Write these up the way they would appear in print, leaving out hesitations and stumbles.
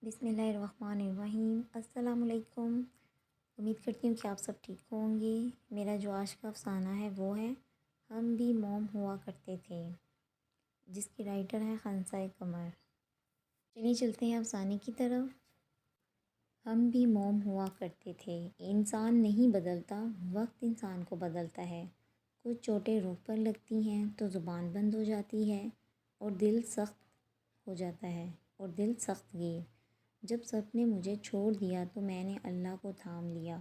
بسم اللہ الرحمن الرحیم۔ السلام علیکم۔ امید کرتی ہوں کہ آپ سب ٹھیک ہوں گے۔ میرا جو آج کا افسانہ ہے وہ ہے ہم بھی موم ہوا کرتے تھے، جس کی رائٹر ہے خنسا قمر۔ چلیے چلتے ہیں افسانے کی طرف۔ ہم بھی موم ہوا کرتے تھے، انسان نہیں بدلتا، وقت انسان کو بدلتا ہے۔ کچھ چوٹیں روح پر لگتی ہیں تو زبان بند ہو جاتی ہے اور دل سخت ہو جاتا ہے اور دل سخت گیر۔ جب سب نے مجھے چھوڑ دیا تو میں نے اللہ کو تھام لیا،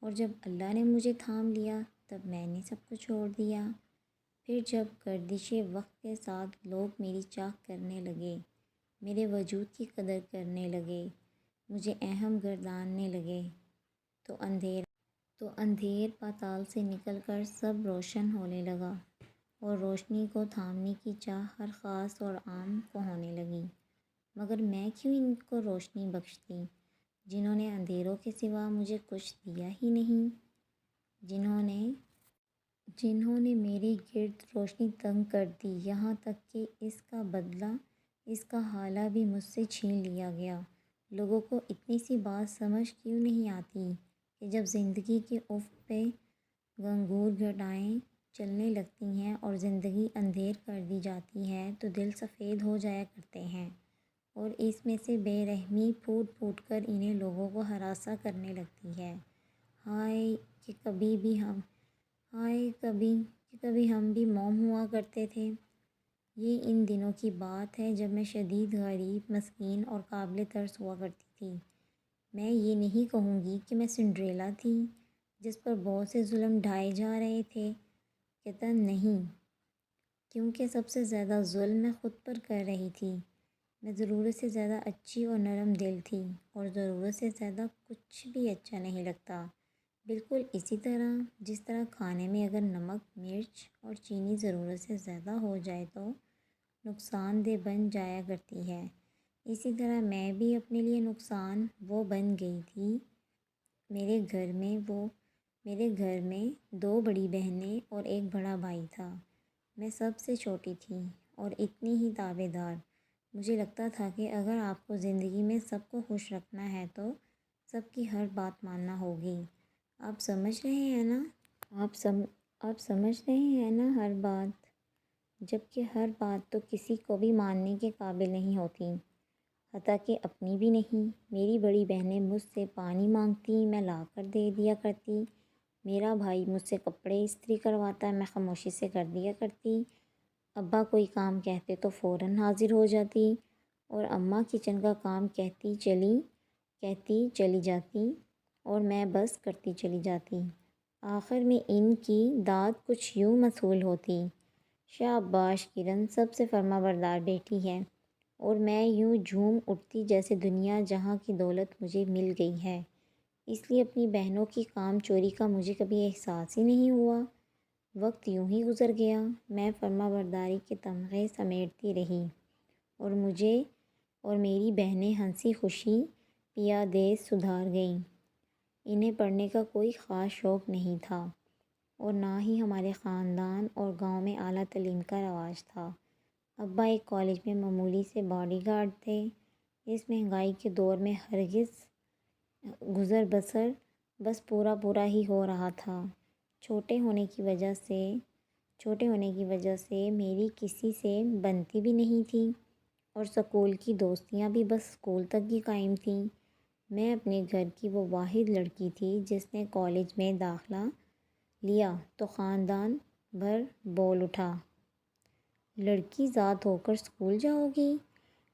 اور جب اللہ نے مجھے تھام لیا تب میں نے سب کو چھوڑ دیا۔ پھر جب گردش وقت کے ساتھ لوگ میری چاک کرنے لگے، میرے وجود کی قدر کرنے لگے، مجھے اہم گرداننے لگے، تو اندھیر پاتال سے نکل کر سب روشن ہونے لگا، اور روشنی کو تھامنے کی چاہ ہر خاص اور عام کو ہونے لگی۔ مگر میں کیوں ان کو روشنی بخشتی جنہوں نے اندھیروں کے سوا مجھے کچھ دیا ہی نہیں، جنہوں نے میرے گرد روشنی تنگ کر دی، یہاں تک کہ اس کا بدلہ، اس کا حالہ بھی مجھ سے چھین لیا گیا۔ لوگوں کو اتنی سی بات سمجھ کیوں نہیں آتی کہ جب زندگی کے افق پہ گنگور گھٹائیں چلنے لگتی ہیں اور زندگی اندھیر کر دی جاتی ہے تو دل سفید ہو جایا کرتے ہیں، اور اس میں سے بے رحمی پھوٹ پھوٹ کر انہیں لوگوں کو ہراساں کرنے لگتی ہے۔ ہائے کہ کبھی ہم بھی موم ہوا کرتے تھے۔ یہ ان دنوں کی بات ہے جب میں شدید غریب، مسکین اور قابل ترس ہوا کرتی تھی۔ میں یہ نہیں کہوں گی کہ میں سنڈریلا تھی جس پر بہت سے ظلم ڈھائے جا رہے تھے، قطعاً نہیں، کیونکہ سب سے زیادہ ظلم میں خود پر کر رہی تھی۔ میں ضرورت سے زیادہ اچھی اور نرم دل تھی، اور ضرورت سے زیادہ کچھ بھی اچھا نہیں لگتا۔ بالکل اسی طرح جس طرح کھانے میں اگر نمک، مرچ اور چینی ضرورت سے زیادہ ہو جائے تو نقصان دہ بن جایا کرتی ہے، اسی طرح میں بھی اپنے لیے نقصان وہ بن گئی تھی۔ میرے گھر میں 2 بڑی بہنیں اور ایک بڑا بھائی تھا۔ میں سب سے چھوٹی تھی اور اتنی ہی تابع دار۔ مجھے لگتا تھا کہ اگر آپ کو زندگی میں سب کو خوش رکھنا ہے تو سب کی ہر بات ماننا ہوگی۔ آپ سمجھ رہے ہیں نا؟ آپ سمجھ رہے ہیں نا ہر بات، جبکہ ہر بات تو کسی کو بھی ماننے کے قابل نہیں ہوتی، حتیٰ کہ اپنی بھی نہیں۔ میری بڑی بہنیں مجھ سے پانی مانگتی، میں لا کر دے دیا کرتی۔ میرا بھائی مجھ سے کپڑے استری کرواتا، میں خاموشی سے کر دیا کرتی۔ ابا کوئی کام کہتے تو فوراً حاضر ہو جاتی، اور اماں کچن کا کام کہتی چلی جاتی اور میں بس کرتی چلی جاتی۔ آخر میں ان کی داد کچھ یوں موصول ہوتی: شاباش کرن، سب سے فرما بردار بیٹی ہے، اور میں یوں جھوم اٹھتی جیسے دنیا جہاں کی دولت مجھے مل گئی ہے، اس لیے اپنی بہنوں کی کام چوری کا مجھے کبھی احساس ہی نہیں ہوا۔ وقت یوں ہی گزر گیا، میں فرما برداری کے تمغے سمیٹتی رہی، اور میری بہنیں ہنسی خوشی پیادیس سدھار گئیں۔ انہیں پڑھنے کا کوئی خاص شوق نہیں تھا، اور نہ ہی ہمارے خاندان اور گاؤں میں اعلیٰ تعلیم کا رواج تھا۔ ابا ایک کالج میں معمولی سے باڈی گارڈ تھے۔ اس مہنگائی کے دور میں ہرگز گزر بسر بس پورا ہی ہو رہا تھا۔ چھوٹے ہونے کی وجہ سے میری کسی سے بنتی بھی نہیں تھی، اور سکول کی دوستیاں بھی بس سکول تک ہی قائم تھیں۔ میں اپنے گھر کی وہ واحد لڑکی تھی جس نے کالج میں داخلہ لیا تو خاندان بھر بول اٹھا: لڑکی ذات ہو کر سکول جاؤ گی؟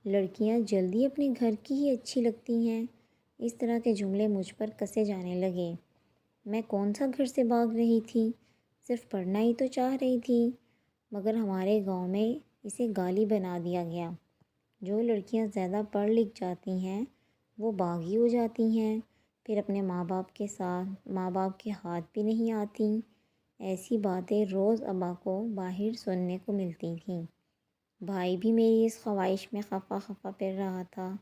لڑکیاں جلدی اپنے گھر کی ہی اچھی لگتی ہیں۔ اس طرح کے جملے مجھ پر کسے جانے لگے۔ میں کون سا گھر سے بھاگ رہی تھی، صرف پڑھنا ہی تو چاہ رہی تھی، مگر ہمارے گاؤں میں اسے گالی بنا دیا گیا۔ جو لڑکیاں زیادہ پڑھ لکھ جاتی ہیں وہ باغی ہو جاتی ہیں، پھر اپنے ماں باپ کے ہاتھ بھی نہیں آتیں۔ ایسی باتیں روز ابا کو باہر سننے کو ملتی تھیں۔ بھائی بھی میری اس خواہش میں خفا پھر رہا تھا: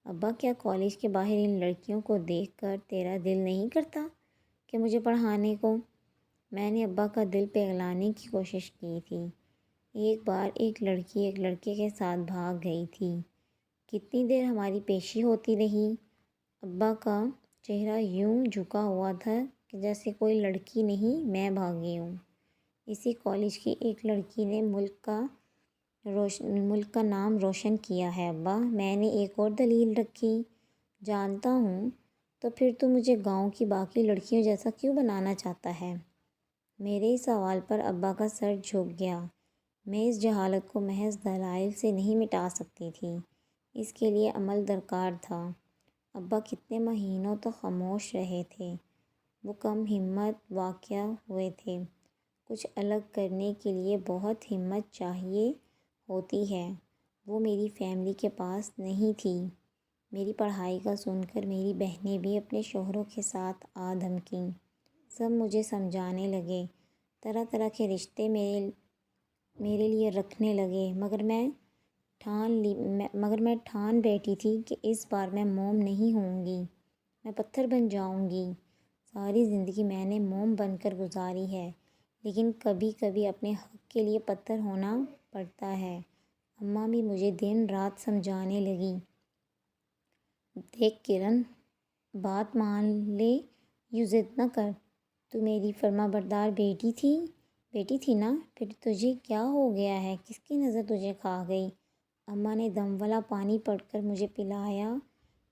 ابا، کیا کالج کے باہر ان لڑکیوں کو دیکھ کر تیرا دل نہیں کرتا کہ مجھے پڑھانے کو؟ میں نے ابا کا دل پگھلانے کی کوشش کی تھی۔ ایک بار ایک لڑکی ایک لڑکے کے ساتھ بھاگ گئی تھی۔ کتنی دیر ہماری پیشی ہوتی رہی۔ ابا کا چہرہ یوں جھکا ہوا تھا کہ جیسے کوئی لڑکی نہیں میں بھاگی ہوں۔ اسی کالج کی ایک لڑکی نے ملک کا نام روشن کیا ہے ابا، میں نے ایک اور دلیل رکھی۔ جانتا ہوں، تو پھر تو مجھے گاؤں کی باقی لڑکیوں جیسا کیوں بنانا چاہتا ہے؟ میرے اس سوال پر ابا کا سر جھک گیا۔ میں اس جہالت کو محض دلائل سے نہیں مٹا سکتی تھی، اس کے لیے عمل درکار تھا۔ ابا کتنے مہینوں تک خاموش رہے تھے۔ وہ کم ہمت واقع ہوئے تھے۔ کچھ الگ کرنے کے لیے بہت ہمت چاہیے ہوتی ہے، وہ میری فیملی کے پاس نہیں تھی۔ میری پڑھائی کا سن کر میری بہنیں بھی اپنے شوہروں کے ساتھ آ دھمکیں۔ سب مجھے سمجھانے لگے، طرح طرح کے رشتے میرے لیے رکھنے لگے، مگر میں ٹھان بیٹھی تھی کہ اس بار میں موم نہیں ہوں گی، میں پتھر بن جاؤں گی۔ ساری زندگی میں نے موم بن کر گزاری ہے، لیکن کبھی کبھی اپنے حق کے لیے پتھر ہونا پڑتا ہے۔ اماں بھی مجھے دن رات سمجھانے لگی، دیکھ کرن، بات مان لے، یوں ضد نہ کر، تو میری فرما بردار بیٹی تھی نا، پھر تجھے کیا ہو گیا ہے؟ کس کی نظر تجھے کھا گئی؟ اماں نے دم والا پانی پڑھ کر مجھے پلایا،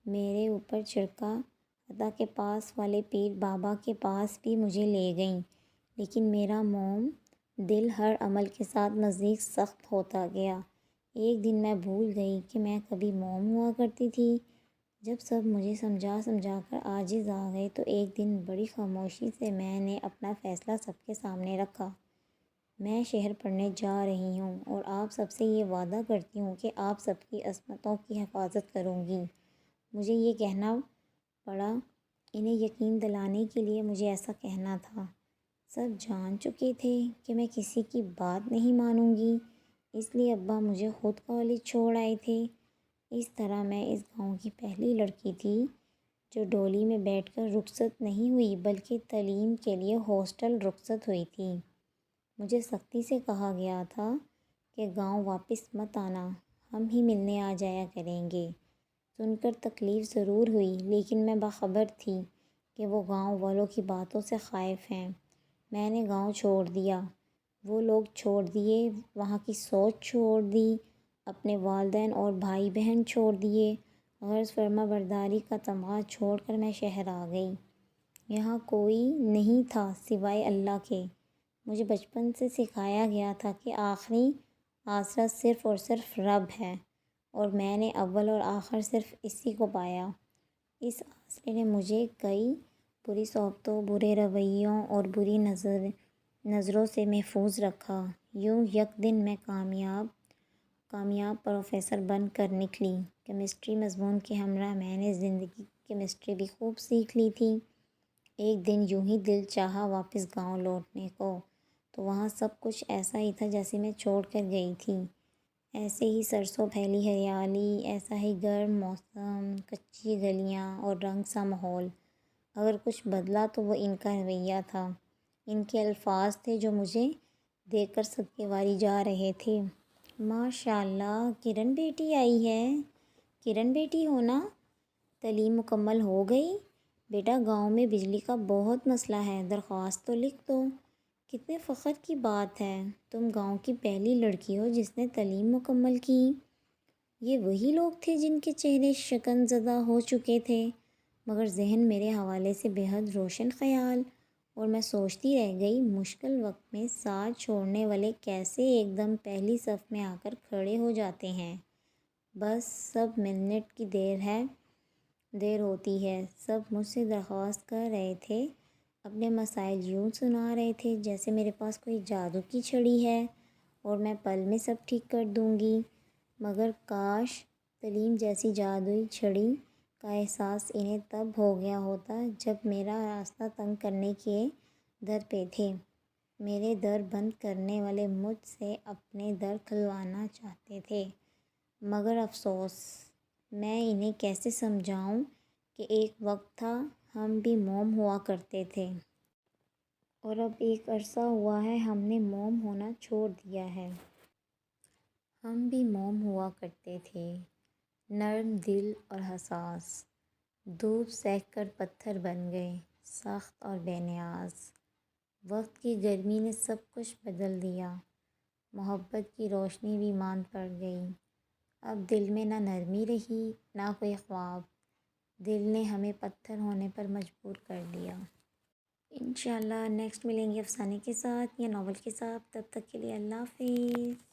میرے اوپر چھڑکا، عطا کے پاس والے پیر بابا کے پاس بھی مجھے لے گئیں، لیکن میرا موم دل ہر عمل کے ساتھ مزید سخت ہوتا گیا۔ ایک دن میں بھول گئی کہ میں کبھی موم ہوا کرتی تھی۔ جب سب مجھے سمجھا کر عاجز آ گئے تو ایک دن بڑی خاموشی سے میں نے اپنا فیصلہ سب کے سامنے رکھا۔ میں شہر پڑھنے جا رہی ہوں اور آپ سب سے یہ وعدہ کرتی ہوں کہ آپ سب کی عصمتوں کی حفاظت کروں گی۔ مجھے یہ کہنا پڑا، انہیں یقین دلانے کے لیے مجھے ایسا کہنا تھا۔ سب جان چکے تھے کہ میں کسی کی بات نہیں مانوں گی، اس لیے ابا مجھے خود کالج چھوڑ آئے تھے۔ اس طرح میں اس گاؤں کی پہلی لڑکی تھی جو ڈولی میں بیٹھ کر رخصت نہیں ہوئی، بلکہ تعلیم کے لیے ہاسٹل رخصت ہوئی تھی۔ مجھے سختی سے کہا گیا تھا کہ گاؤں واپس مت آنا، ہم ہی ملنے آ جایا کریں گے۔ سن کر تکلیف ضرور ہوئی، لیکن میں باخبر تھی کہ وہ گاؤں والوں کی باتوں سے خائف ہیں۔ میں نے گاؤں چھوڑ دیا، وہ لوگ چھوڑ دیے، وہاں کی سوچ چھوڑ دی، اپنے والدین اور بھائی بہن چھوڑ دیے، غرض فرما برداری کا تمغہ چھوڑ کر میں شہر آ گئی۔ یہاں کوئی نہیں تھا سوائے اللہ کے۔ مجھے بچپن سے سکھایا گیا تھا کہ آخری آسرا صرف اور صرف رب ہے، اور میں نے اول اور آخر صرف اسی کو پایا۔ اس آسرے نے مجھے کئی بری صحبتوں، برے رویوں اور بری نظروں سے محفوظ رکھا۔ یوں یک دن میں کامیاب پروفیسر بن کر نکلی۔ کیمسٹری مضمون کے ہمراہ میں نے زندگی کی کیمسٹری بھی خوب سیکھ لی تھی۔ ایک دن یوں ہی دل چاہا واپس گاؤں لوٹنے کو، تو وہاں سب کچھ ایسا ہی تھا جیسے میں چھوڑ کر گئی تھی۔ ایسے ہی سرسوں پھیلی ہریالی، ایسا ہی گرم موسم، کچی گلیاں اور رنگ سا ماحول۔ اگر کچھ بدلا تو وہ ان کا رویہ تھا، ان کے الفاظ تھے جو مجھے دیکھ کر صدقے واری جا رہے تھے۔ ماشاء اللہ، کرن بیٹی آئی ہے۔ کرن بیٹی ہو نا؟ تعلیم مکمل ہو گئی؟ بیٹا، گاؤں میں بجلی کا بہت مسئلہ ہے، درخواست تو لکھ دو۔ کتنے فخر کی بات ہے، تم گاؤں کی پہلی لڑکی ہو جس نے تعلیم مکمل کی۔ یہ وہی لوگ تھے جن کے چہرے شکن زدہ ہو چکے تھے، مگر ذہن میرے حوالے سے بے حد روشن خیال، اور میں سوچتی رہ گئی مشکل وقت میں ساتھ چھوڑنے والے کیسے ایک دم پہلی صف میں آ کر کھڑے ہو جاتے ہیں۔ بس سب منٹ کی دیر ہوتی ہے۔ سب مجھ سے درخواست کر رہے تھے، اپنے مسائل یوں سنا رہے تھے جیسے میرے پاس کوئی جادو کی چھڑی ہے اور میں پل میں سب ٹھیک کر دوں گی، مگر کاش تعلیم جیسی جادوئی چھڑی کا احساس انہیں تب ہو گیا ہوتا جب میرا راستہ تنگ کرنے کے در پہ تھے۔ میرے در بند کرنے والے مجھ سے اپنے در کھلوانا چاہتے تھے، مگر افسوس، میں انہیں کیسے سمجھاؤں کہ ایک وقت تھا ہم بھی موم ہوا کرتے تھے، اور اب ایک عرصہ ہوا ہے ہم نے موم ہونا چھوڑ دیا ہے۔ ہم بھی موم ہوا کرتے تھے، نرم دل اور حساس، دھوپ سہہ کر پتھر بن گئے، سخت اور بے نیاز۔ وقت کی گرمی نے سب کچھ بدل دیا، محبت کی روشنی بھی ماند پڑ گئی۔ اب دل میں نہ نرمی رہی نہ کوئی خواب، دل نے ہمیں پتھر ہونے پر مجبور کر دیا۔ انشاءاللہ نیکسٹ ملیں گے افسانے کے ساتھ یا ناول کے ساتھ، تب تک کے لیے اللہ حافظ۔